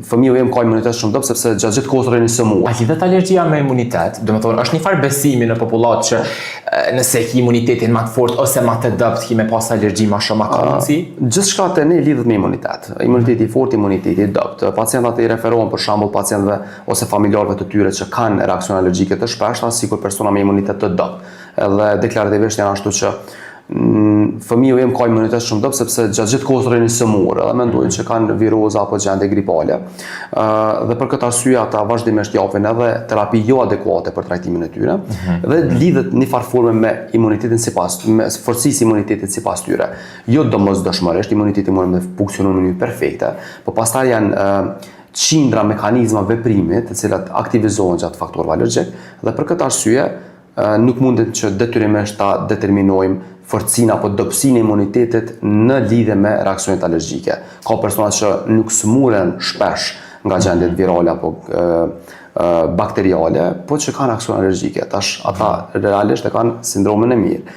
fëmijë im ka imunitet shumë dobët sepse gjatë gjithë kohës rrinë së muaj. A lidhet alergjia me imunitet? Do të thonë, është një farë besimi në popullat që nëse ki imunitetin më të fortë ose më të dobët, ki me pas alergji më shumë, ka mundësi? Gjithçka te ne lidhet me imunitet. Imuniteti i fortë, imuniteti i dobët. Pacientat i referohen për shembull pacientëve ose familjarëve të tyre që kanë reaksione alergjike të shpeshta, sikur persona me imunitet të dobët. Edhe deklarativisht janë ashtu që fëmijë im ka imunitet shumë dobët sepse gjatë gjithë kohës rrinë së muaj dhe mendojnë që kanë viroza apo gjendje gripale. Dhe për këtë arsye ata vazhdimisht japin edhe terapi jo adekuate për trajtimin e tyre dhe lidhet në farë forme me imunitetin me forcisë imunitetit sipas tyre. Jo domosdoshmërisht imuniteti mund të funksionon në mënyrë perfekte, por pastaj janë qindra mekanizma veprimi të cilat aktivizohen gjatë faktorëve alergjik dhe për këtë arsye nuk mundet që detyrimisht ta determinojmë forcinë apo dobësinë e imunitetit në lidhje me reaksionet alergjike. Ka persona që nuk smuren shpesh nga gjendjet virale apo bakteriale, po që kanë reaksion alergjike. Tash ata realisht e kanë sindromin e mirë.